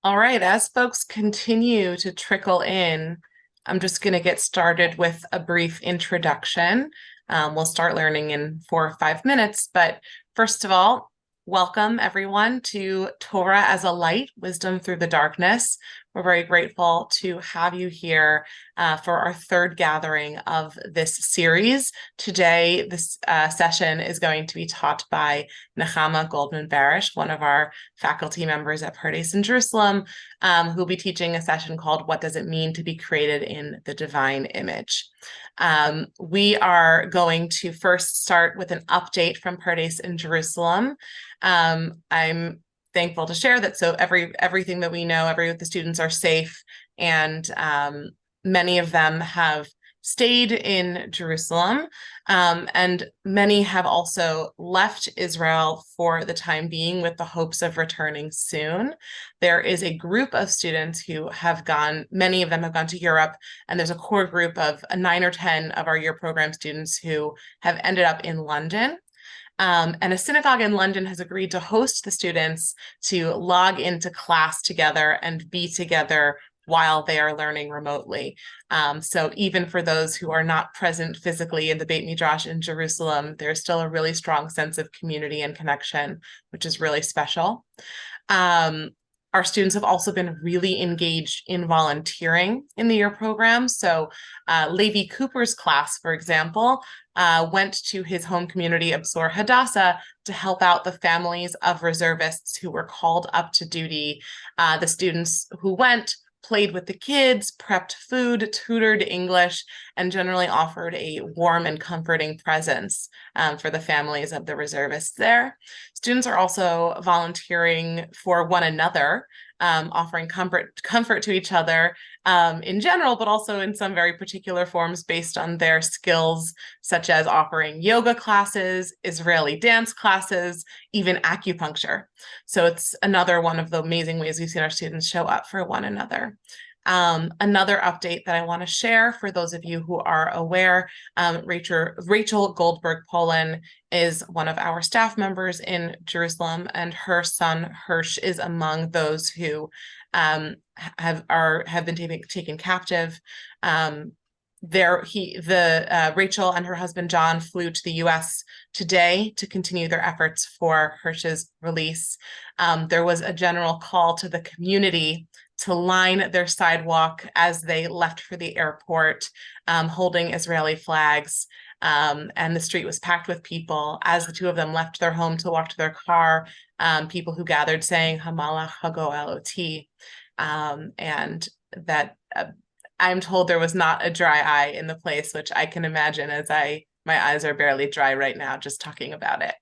All right, as folks continue to trickle in, I'm just going to get started with a brief introduction. We'll start learning in 4 or 5 minutes, but first of all, welcome everyone to Torah as a Light, Wisdom Through the Darkness. We're very grateful to have you here for our third gathering of this series. Today, this session is going to be taught by Nechama Goldman Barash, one of our faculty members at Pardesniks in Jerusalem, who'll be teaching a session called What Does It Mean to Be Created in the Divine Image? We are going to first start with an update from Pardesniks in Jerusalem. I'm thankful to share that everything that we know, the students are safe, and many of them have stayed in Jerusalem, and many have also left Israel for the time being with the hopes of returning soon. There is a group of students who have gone, many of them have gone to Europe, and there's a core group of 9 or 10 of our year program students who have ended up in London. And a synagogue in London has agreed to host the students to log into class together and be together while they are learning remotely. So even for those who are not present physically in the Beit Midrash in Jerusalem, there's still a really strong sense of community and connection, which is really special. Our students have also been really engaged in volunteering in the year program. So Levi Cooper's class, for example, went to his home community of Bsor Hadassah to help out the families of reservists who were called up to duty. The students who went played with the kids, prepped food, tutored English, and generally offered a warm and comforting presence for the families of the reservists there. Students are also volunteering for one another, offering comfort to each other in general, but also in some very particular forms based on their skills, such as offering yoga classes, Israeli dance classes, even acupuncture. So it's another one of the amazing ways we've seen our students show up for one another. Another update that I want to share for those of you who are aware, Rachel Goldberg-Polin is one of our staff members in Jerusalem, and her son Hirsch is among those who have been taken captive. Rachel and her husband John flew to the U.S. today to continue their efforts for Hirsch's release. There was a general call to the community to line their sidewalk as they left for the airport, holding Israeli flags. And the street was packed with people as the two of them left their home to walk to their car. People who gathered saying Hamalach Hago Eloti, and that I'm told there was not a dry eye in the place, which I can imagine as my eyes are barely dry right now just talking about it.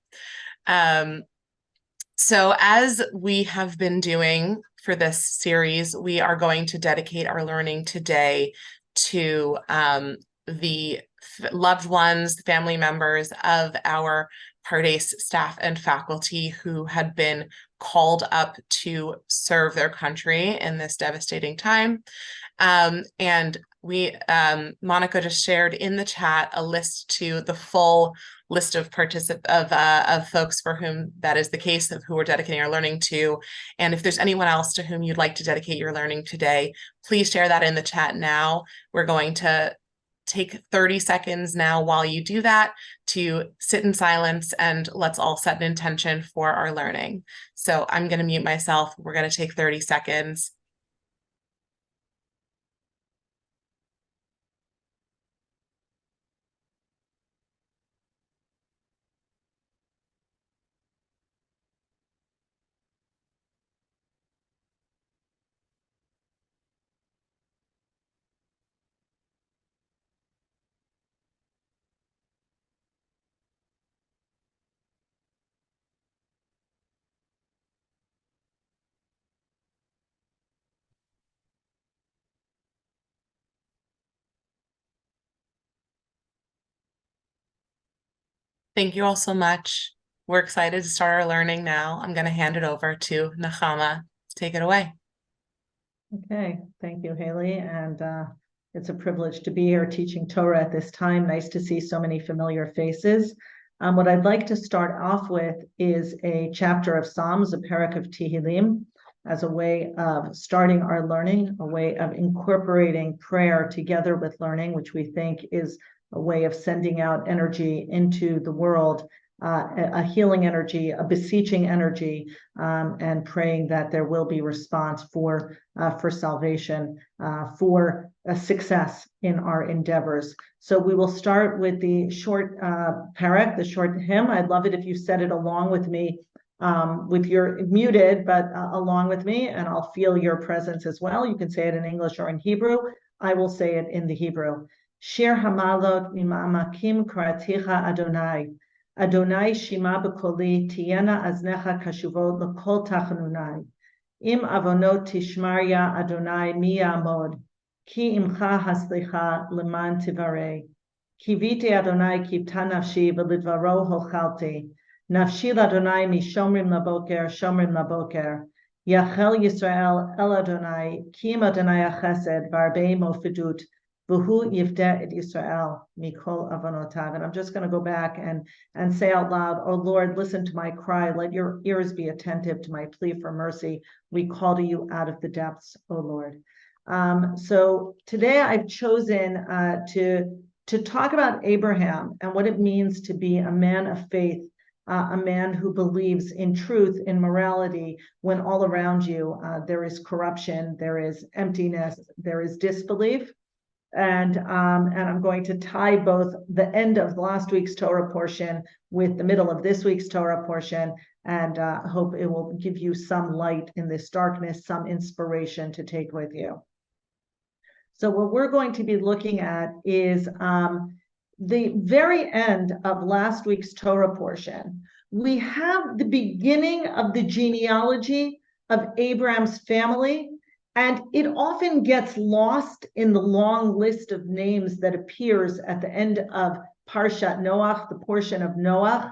So as we have been doing for this series, we are going to dedicate our learning today to the loved ones, family members of our Pardesniks staff and faculty who had been called up to serve their country in this devastating time. And Monica just shared in the chat a list to the full list of folks for whom that is the case, of who we're dedicating our learning to. And if there's anyone else to whom you'd like to dedicate your learning today, please share that in the chat now. We're going to take 30 seconds now while you do that to sit in silence, and let's all set an intention for our learning. So I'm going to mute myself. We're going to take 30 seconds. Thank you all so much. We're excited to start our learning now. I'm going to hand it over to Nechama. Take it away. Okay, thank you, Haley. And it's a privilege to be here teaching Torah at this time. Nice to see so many familiar faces. What I'd like to start off with is a chapter of Psalms, a parak of Tehillim. as a way of starting our learning, a way of incorporating prayer together with learning, which we think is a way of sending out energy into the world, a healing energy, a beseeching energy, and praying that there will be response for salvation, for success in our endeavors. So we will start with the short parak, the short hymn. I'd love it if you said it along with me, with your muted, but along with me, and I'll feel your presence as well. You can say it in English or in Hebrew. I will say it in the Hebrew. Shir hamalot mima'amakim karaticha Adonai. Adonai shima b'koli tiyena aznecha kashuvot l'kol tachanunai. Im avonot tishmarya Adonai mi ya'amod. Ki imcha haslicha leman tivarei. Kivite Adonai kivta nafshi v'lidvaro hochalti. Nafshi l'Adonai mishomrim laboker, shomrim laboker. Yachel Yisrael el Adonai, kim Adonai achesed, varbei mofidut. V'hu yivdeh et Yisrael mikol avonotav. And I'm just going to go back and say out loud, oh Lord, listen to my cry. Let your ears be attentive to my plea for mercy. We call to you out of the depths, oh Lord. So today I've chosen to talk about Abraham and what it means to be a man of faith, a man who believes in truth, in morality, when all around you there is corruption, there is emptiness, there is disbelief. And I'm going to tie both the end of last week's Torah portion with the middle of this week's Torah portion, and hope it will give you some light in this darkness, some inspiration to take with you. So what we're going to be looking at is the very end of last week's Torah portion. We have the beginning of the genealogy of Abraham's family, and it often gets lost in the long list of names that appears at the end of Parshat Noach, the portion of Noach.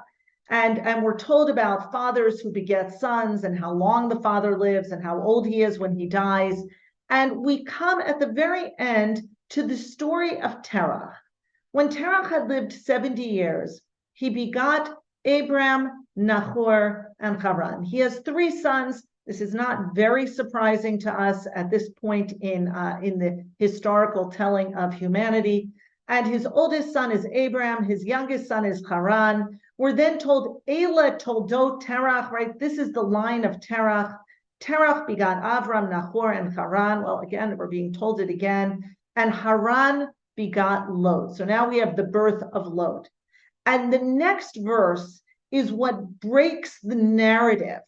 And we're told about fathers who beget sons and how long the father lives and how old he is when he dies. And we come at the very end to the story of Terah. When Terah had lived 70 years, he begot Abram, Nahor, and Haran. He has 3 sons. This is not very surprising to us at this point in the historical telling of humanity. And his oldest son is Abram, his youngest son is Haran. We're then told, Eila toldot Terach, right? This is the line of Terach. Terach begot Avram, Nahor, and Haran. Well, again, we're being told it again. And Haran begot Lot. So now we have the birth of Lot. And the next verse is what breaks the narrative,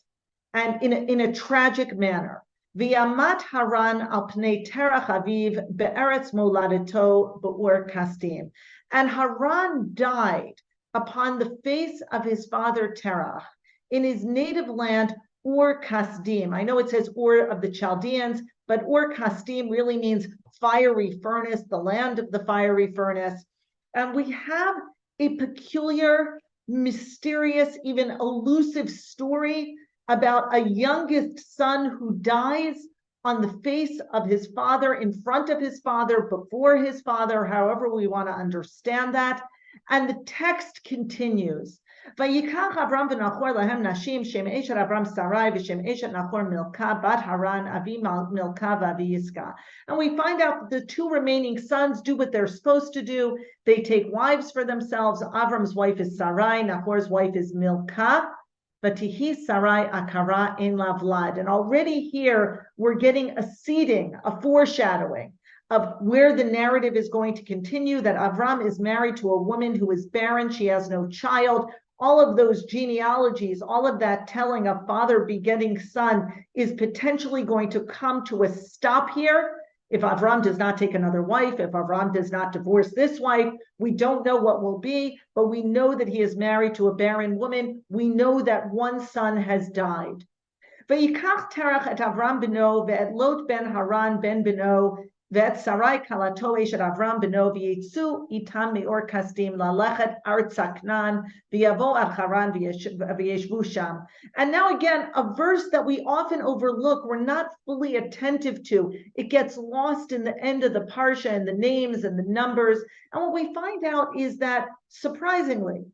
and in a tragic manner. V'yamat Haran al pnei Terach aviv be'eretz moladeto be'ur kasdim. And Haran died upon the face of his father Terach in his native land Ur Kasdim. I know it says Ur of the Chaldeans, but Ur Kasdim really means fiery furnace, the land of the fiery furnace. And we have a peculiar, mysterious, even elusive story about a youngest son who dies on the face of his father, in front of his father, before his father, however we want to understand that. And the text continues. Vayikach Avram v'Nachor lahem nashim shem eshet Avram Sarai v'shem eshet Nachor Milka bat Haran avi Milka v'avi Yiska. And we find out that the 2 remaining sons do what they're supposed to do. They take wives for themselves. Avram's wife is Sarai, Nachor's wife is Milka. Vatihi Sarai akara in lavlad. And already here we're getting a seeding, a foreshadowing of where the narrative is going to continue, that Avram is married to a woman who is barren, she has no child. All of those genealogies, all of that telling of father begetting son is potentially going to come to a stop here. If Avram does not take another wife, if Avram does not divorce this wife, we don't know what will be, but we know that he is married to a barren woman. We know that one son has died. Vayikach Terach et Avram beno ve'et Lot ben Haran ben beno ve'et Sarai kalato eshet Avram beno v'yitzu itam me'or kasdim lalechet artza Knan v'yavo al Haran v'yeshvu sham. And now again, a verse that we often overlook, we're not fully attentive to. It gets lost in the end of the parsha and the names and the numbers. And what we find out is that, surprisingly,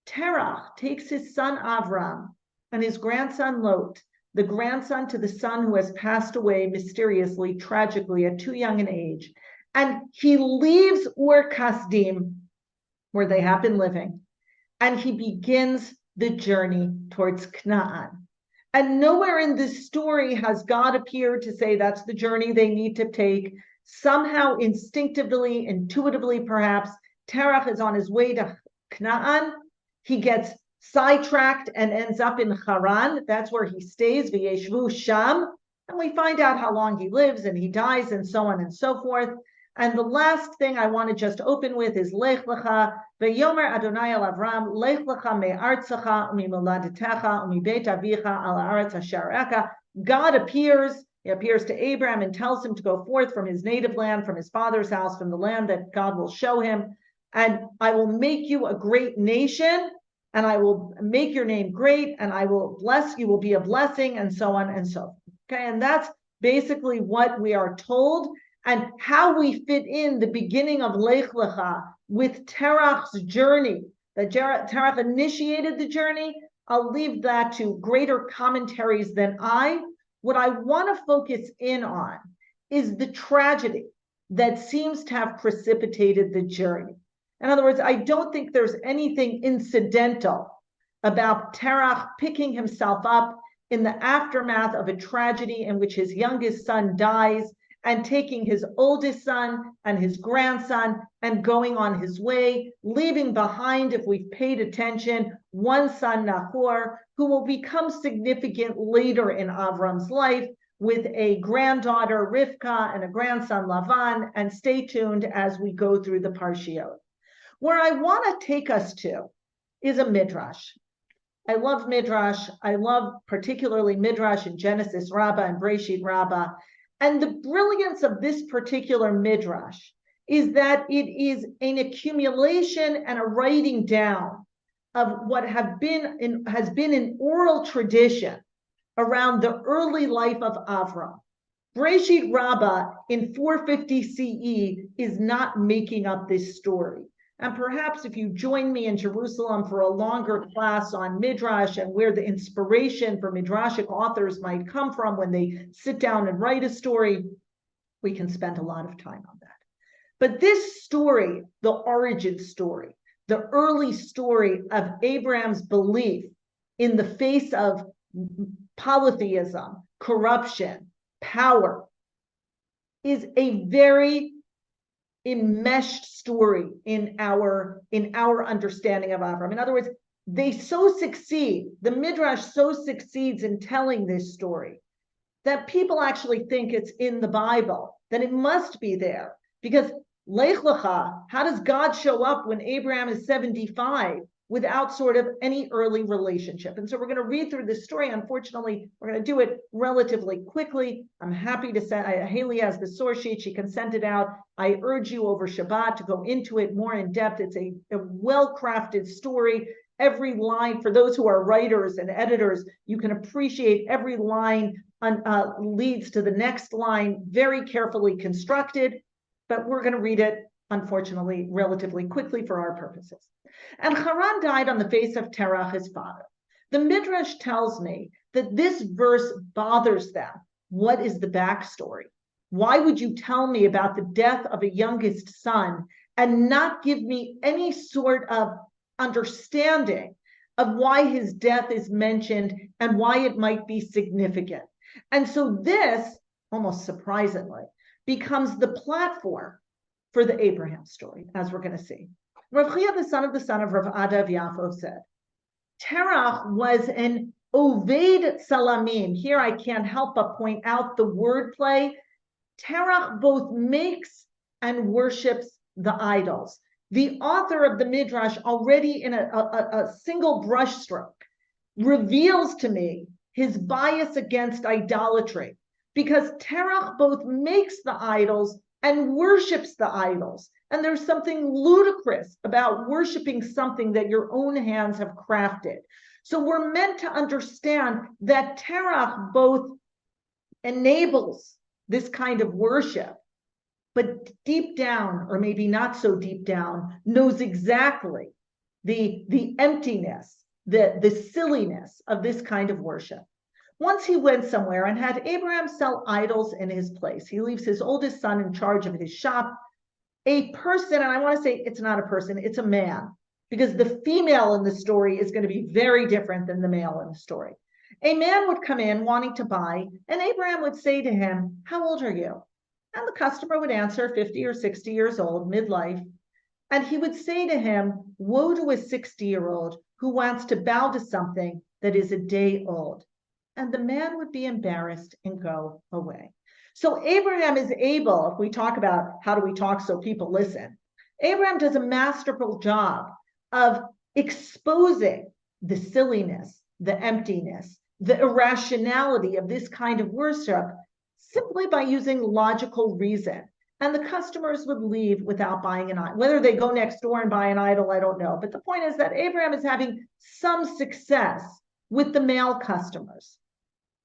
Terach takes his son Avram and his grandson Lot, the grandson to the son who has passed away mysteriously, tragically, at too young an age. And he leaves Ur Kasdim, where they have been living, and he begins the journey towards Canaan. And nowhere in this story has God appeared to say that's the journey they need to take. Somehow, instinctively, intuitively, perhaps, Terach is on his way to Canaan. He gets sidetracked and ends up in Haran. That's where he stays, V'yeshvu Sham. And we find out how long he lives and he dies and so on and so forth. And the last thing I want to just open with is Lech Lecha, V'yomer Adonai el Avram, Lech Lecha me'artzecha, u'mimoladetecha, u'mibeit avicha al haaretz asher eka. God appears. He appears to Abraham and tells him to go forth from his native land, from his father's house, from the land that God will show him. And I will make you a great nation, and I will make your name great, and I will bless you, will be a blessing, and so on and so forth. Okay, and that's basically what we are told, and how we fit in the beginning of Lech Lecha with Terach's journey. That Terach initiated the journey. I'll leave that to greater commentaries than I. What I want to focus in on is the tragedy that seems to have precipitated the journey. In other words, I don't think there's anything incidental about Terach picking himself up in the aftermath of a tragedy in which his youngest son dies and taking his oldest son and his grandson and going on his way, leaving behind, if we've paid attention, one son, Nahor, who will become significant later in Avram's life, with a granddaughter, Rivka, and a grandson, Lavan. And stay tuned as we go through the Parshiot. Where I want to take us to is a midrash. I love midrash. I love particularly midrash in Genesis Rabbah and Breshit Rabbah. And the brilliance of this particular midrash is that it is an accumulation and a writing down of what has been an oral tradition around the early life of Avram. Breshit Rabbah in 450 CE is not making up this story. And perhaps if you join me in Jerusalem for a longer class on Midrash and where the inspiration for Midrashic authors might come from when they sit down and write a story, we can spend a lot of time on that. But this story, the origin story, the early story of Abraham's belief in the face of polytheism, corruption, power, is a very enmeshed story in our understanding of Avram. In other words, they so succeed, the Midrash so succeeds in telling this story that people actually think it's in the Bible, that it must be there. Because Lech Lecha, how does God show up when Abraham is 75 without sort of any early relationship? And so we're going to read through this story. Unfortunately, we're going to do it relatively quickly. I'm happy to say Haley has the source sheet. She can send it out. I urge you over Shabbat to go into it more in depth. It's a well-crafted story. Every line, for those who are writers and editors, you can appreciate every line leads to the next line, very carefully constructed. But we're going to read it, unfortunately, relatively quickly for our purposes. And Haran died on the face of Terach, his father. The Midrash tells me that this verse bothers them. What is the backstory? Why would you tell me about the death of a youngest son and not give me any sort of understanding of why his death is mentioned and why it might be significant? And so this, almost surprisingly, becomes the platform for the Abraham story, as we're going to see. Rav Chia, the son of Rav Ada of Yafo, said, Terach was an Oved Salamim. Here I can't help but point out the wordplay. Terach both makes and worships the idols. The author of the Midrash, already in a single brushstroke, reveals to me his bias against idolatry, because Terach both makes the idols and worships the idols. And there's something ludicrous about worshiping something that your own hands have crafted. So we're meant to understand that Terach both enables this kind of worship, but deep down, or maybe not so deep down, knows exactly the emptiness, the silliness of this kind of worship. Once he went somewhere and had Abraham sell idols in his place. He leaves his oldest son in charge of his shop. A person, and I want to say it's not a person, it's a man, because the female in the story is going to be very different than the male in the story. A man would come in wanting to buy, and Abraham would say to him, "How old are you?" And the customer would answer, 50 or 60 years old, midlife. And he would say to him, "Woe to a 60-year-old who wants to bow to something that is a day old." And the man would be embarrassed and go away. So Abraham is able, if we talk about how do we talk so people listen, Abraham does a masterful job of exposing the silliness, the emptiness, the irrationality of this kind of worship simply by using logical reason. And the customers would leave without buying an idol. Whether they go next door and buy an idol, I don't know. But the point is that Abraham is having some success with the male customers.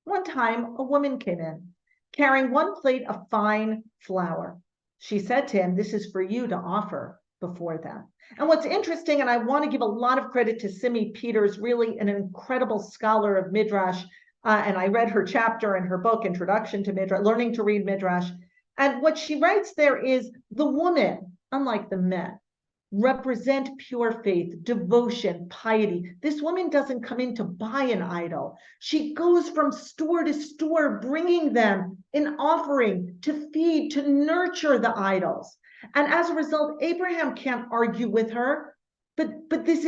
One time, a woman came in carrying one plate of fine flour. She said to him, "This is for you to offer before them." And what's interesting, and I want to give a lot of credit to Simi Peters, really an incredible scholar of Midrash, and I read her chapter in her book, Introduction to Midrash, Learning to Read Midrash. And what she writes there is the woman, unlike the men, represent pure faith, devotion, piety. This woman doesn't come in to buy an idol. She goes from store to store, bringing them an offering to feed, to nurture the idols. And as a result, Abraham can't argue with her, but this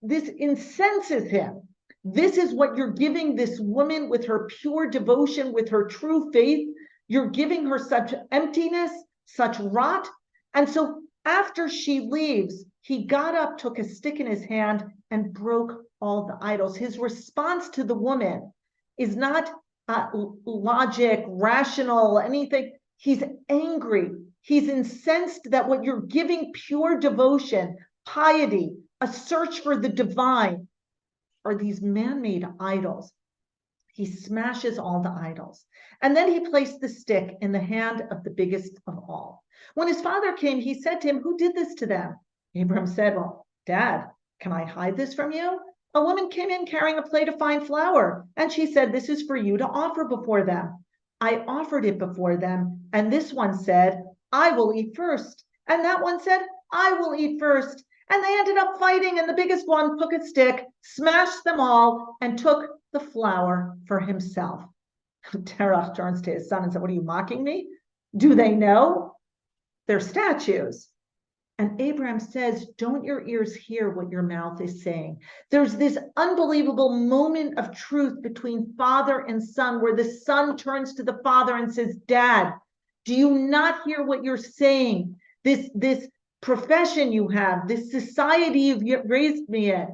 incenses him. This is what you're giving this woman with her pure devotion, with her true faith. You're giving her such emptiness, such rot. And so after she leaves, he got up, took a stick in his hand, and broke all the idols. His response to the woman is not logic, rational, anything. He's angry. He's incensed that what you're giving, pure devotion, piety, a search for the divine, are these man-made idols. He smashes all the idols. And then he placed the stick in the hand of the biggest of all. When his father came, he said to him, "Who did this to them?" Abraham said, "Well, Dad, can I hide this from you? A woman came in carrying a plate of fine flour, and she said, 'This is for you to offer before them.' I offered it before them, and this one said, 'I will eat first.' And that one said, 'I will eat first.' And they ended up fighting, and the biggest one took a stick, smashed them all, and took the flour for himself." Terach turns to his son and said, "What, are you mocking me? Do they know? They're statues." And Abraham says, "Don't your ears hear what your mouth is saying?" There's this unbelievable moment of truth between father and son, where the son turns to the father and says, "Dad, do you not hear what you're saying? This profession you have, this society you've raised me in,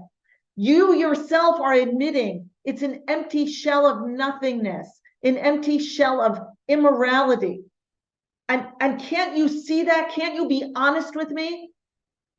you yourself are admitting it's an empty shell of nothingness, an empty shell of immorality. And can't you see that? Can't you be honest with me?"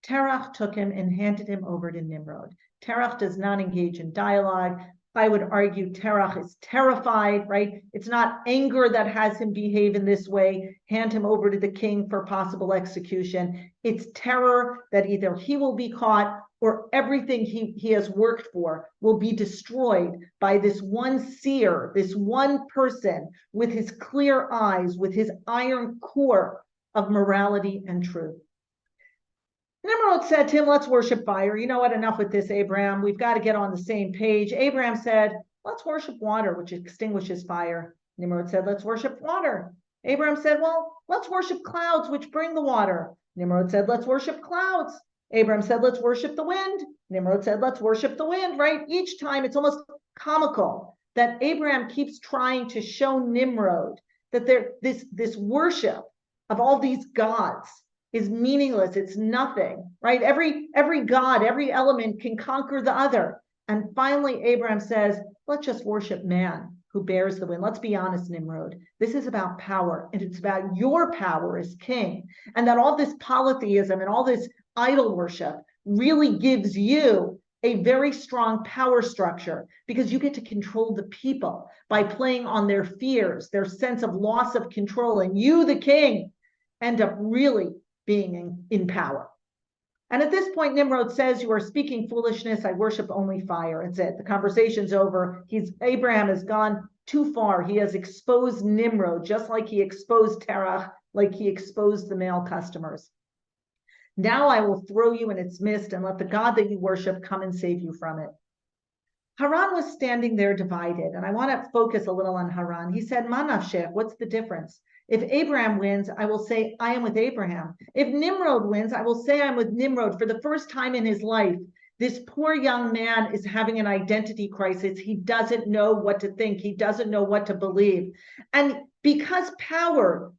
Terach took him and handed him over to Nimrod. Terach does not engage in dialogue. I would argue Terach is terrified, right? It's not anger that has him behave in this way, hand him over to the king for possible execution. It's terror that either he will be caught or everything he has worked for will be destroyed by this one seer, this one person with his clear eyes, with his iron core of morality and truth. Nimrod said to him, "Let's worship fire." You know what? Enough with this, Abraham. We've got to get on the same page. Abraham said, "Let's worship water, which extinguishes fire." Nimrod said, "Let's worship water." Abraham said, "Well, let's worship clouds, which bring the water." Nimrod said, "Let's worship clouds." Abraham said, "Let's worship the wind." Nimrod said, "Let's worship the wind," right? Each time it's almost comical that Abraham keeps trying to show Nimrod that this worship of all these gods is meaningless. It's nothing, right? Every god, every element can conquer the other. And finally, Abraham says, "Let's just worship man who bears the wind." Let's be honest, Nimrod. This is about power, and it's about your power as king. And that all this polytheism and all this idol worship really gives you a very strong power structure, because you get to control the people by playing on their fears, their sense of loss of control. And you, the king, end up really being in power. And at this point, Nimrod says, "You are speaking foolishness. I worship only fire." That's it. The conversation's over. Abraham has gone too far. He has exposed Nimrod, just like he exposed Terach, like he exposed the male customers. "Now I will throw you in its midst and let the God that you worship come and save you from it." Haran was standing there divided, and I want to focus a little on Haran. He said, "Ma nafshech, what's the difference? If Abraham wins, I will say, I am with Abraham. If Nimrod wins, I will say I'm with Nimrod." For the first time in his life, this poor young man is having an identity crisis. He doesn't know what to think. He doesn't know what to believe. And because power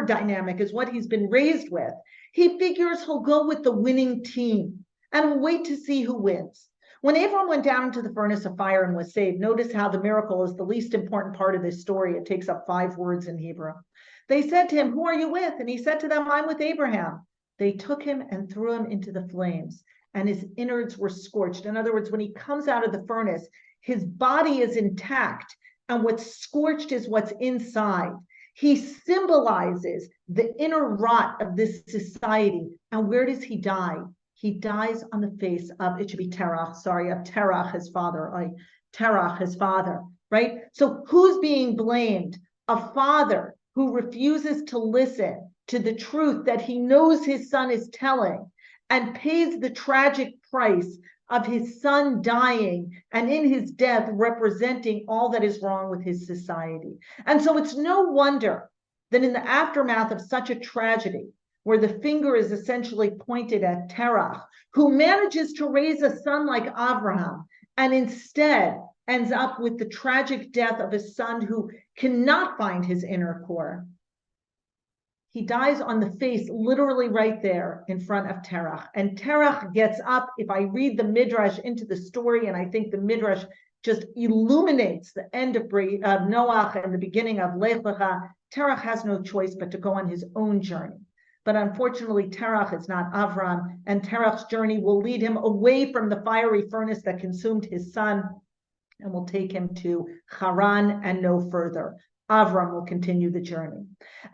dynamic is what he's been raised with, he figures he'll go with the winning team and we'll wait to see who wins. When Abram went down into the furnace of fire and was saved, notice how the miracle is the least important part of this story. It takes up 5 words in Hebrew. They said to him, "Who are you with?" And he said to them, "I'm with Abraham." They took him and threw him into the flames, and his innards were scorched. In other words, when he comes out of the furnace, his body is intact, and what's scorched is what's inside. He symbolizes the inner rot of this society. And where does he die? He dies on the face of, it should be Terach, of Terach, his father, Terach, his father, right? So who's being blamed? A father who refuses to listen to the truth that he knows his son is telling and pays the tragic price of his son dying and in his death representing all that is wrong with his society. And so it's no wonder that in the aftermath of such a tragedy, where the finger is essentially pointed at Terach, who manages to raise a son like Abraham, and instead ends up with the tragic death of a son who cannot find his inner core. He dies on the face, literally right there in front of Terach. And Terach gets up. If I read the Midrash into the story, and I think the Midrash just illuminates the end of Noach and the beginning of Lech Lecha, Terach has no choice but to go on his own journey. But unfortunately, Terach is not Avram, and Terach's journey will lead him away from the fiery furnace that consumed his son and will take him to Haran and no further. Avram will continue the journey.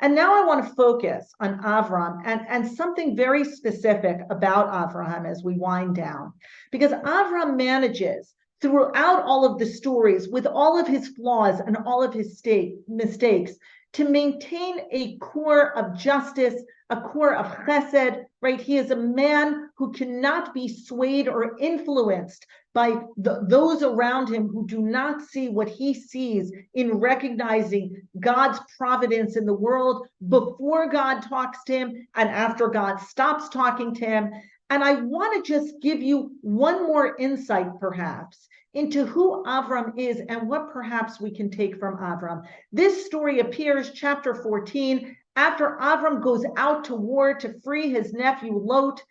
And now I want to focus on Avram and something very specific about Avraham as we wind down, because Avram manages throughout all of the stories, with all of his flaws and all of his mistakes, to maintain a core of justice, a core of chesed, right? He is a man who cannot be swayed or influenced by those around him who do not see what he sees in recognizing God's providence in the world before God talks to him and after God stops talking to him. And I want to just give you one more insight, perhaps, into who Avram is and what perhaps we can take from Avram. This story appears, chapter 14, after Avram goes out to war to free his nephew Lot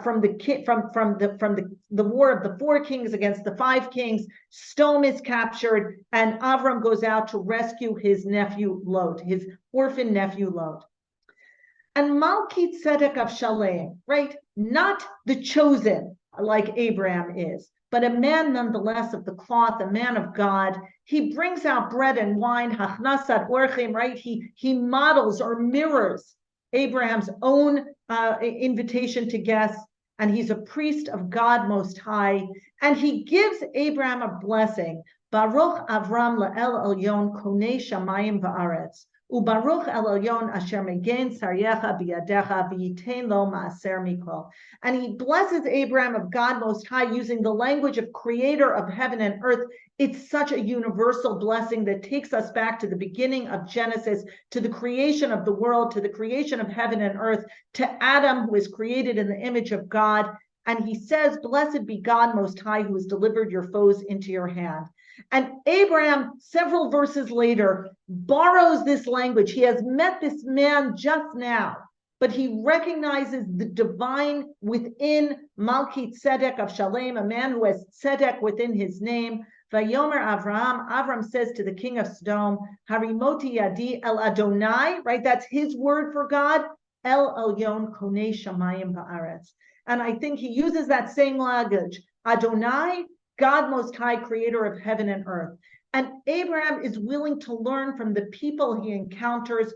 from the war of the 4 kings against the 5 kings. Sodom is captured, and Avram goes out to rescue his nephew Lot, his orphan nephew Lot. And Melchizedek of Shalem, right? Not the chosen like Abraham is, but a man nonetheless of the cloth, a man of God. He brings out bread and wine, hachnasat orchim, right? He models or mirrors Abraham's own invitation to guests, and he's a priest of God Most High, and he gives Abraham a blessing. Baruch Avram la'el elyon konei shamayim va'aretz. Ubaruch el elyon asher megen saryecha biyadecha v'yitein lo ma'aser mikol. And he blesses Abraham of God Most High using the language of creator of heaven and earth. It's such a universal blessing that takes us back to the beginning of Genesis, to the creation of the world, to the creation of heaven and earth, to Adam, who is created in the image of God. And he says, "Blessed be God Most High, who has delivered your foes into your hand." And Abraham, several verses later, borrows this language. He has met this man just now, but he recognizes the divine within Melchizedek of Shalem, a man who has tzedek within his name. Vayomer Avram says to the king of Sodom, Harimoti yadi el Adonai, right? That's his word for God, El Elyon konei shamayim va'aretz. And I think he uses that same language, Adonai, God Most High, creator of heaven and earth. And Abraham is willing to learn from the people he encounters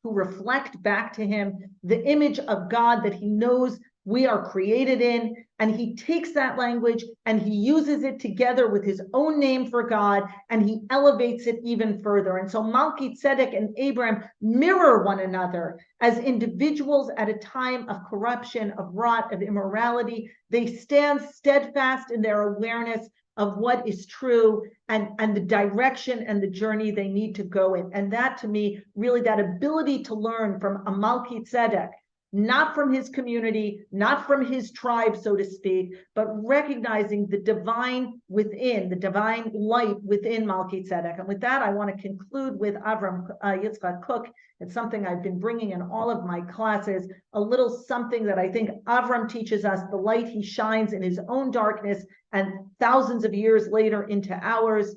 who reflect back to him the image of God that he knows we are created in, and he takes that language and he uses it together with his own name for God, and he elevates it even further. And so Melchizedek and Abraham mirror one another as individuals at a time of corruption, of rot, of immorality. They stand steadfast in their awareness of what is true, and the direction and the journey they need to go in. And that, to me, really, that ability to learn from a Melchizedek, not from his community, not from his tribe, so to speak, but recognizing the divine within, the divine light within Melchizedek. And with that, I want to conclude with Avram Yitzchak Kook. It's something I've been bringing in all of my classes, a little something that I think Avram teaches us, the light he shines in his own darkness and thousands of years later into ours.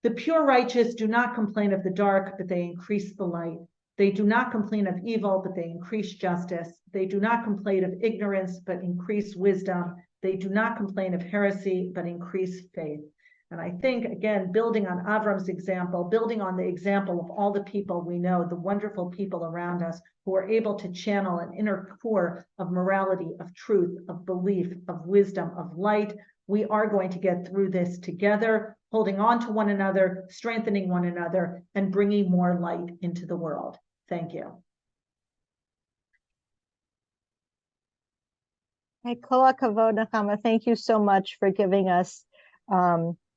The pure righteous do not complain of the dark, but they increase the light. They do not complain of evil, but they increase justice. They do not complain of ignorance, but increase wisdom. They do not complain of heresy, but increase faith. And I think, again, building on Avram's example, building on the example of all the people we know, the wonderful people around us who are able to channel an inner core of morality, of truth, of belief, of wisdom, of light, we are going to get through this together, holding on to one another, strengthening one another, and bringing more light into the world. Thank you. Kol hakavod, Nechama. Thank you so much for giving us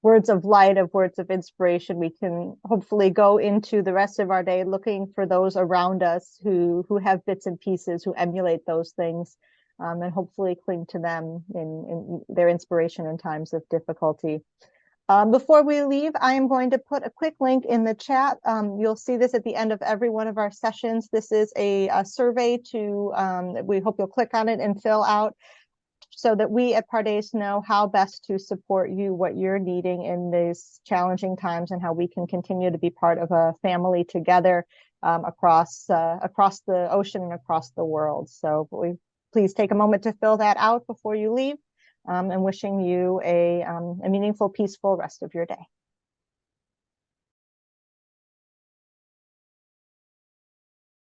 words of light, words of inspiration. We can hopefully go into the rest of our day looking for those around us who have bits and pieces, who emulate those things, and hopefully cling to them in their inspiration in times of difficulty. Before we leave, I am going to put a quick link in the chat. You'll see this at the end of every one of our sessions. This is a survey we hope you'll click on it and fill out, so that we at Pardes know how best to support you, what you're needing in these challenging times, and how we can continue to be part of a family together across the ocean and across the world. So please take a moment to fill that out before you leave, and wishing you a meaningful, peaceful rest of your day.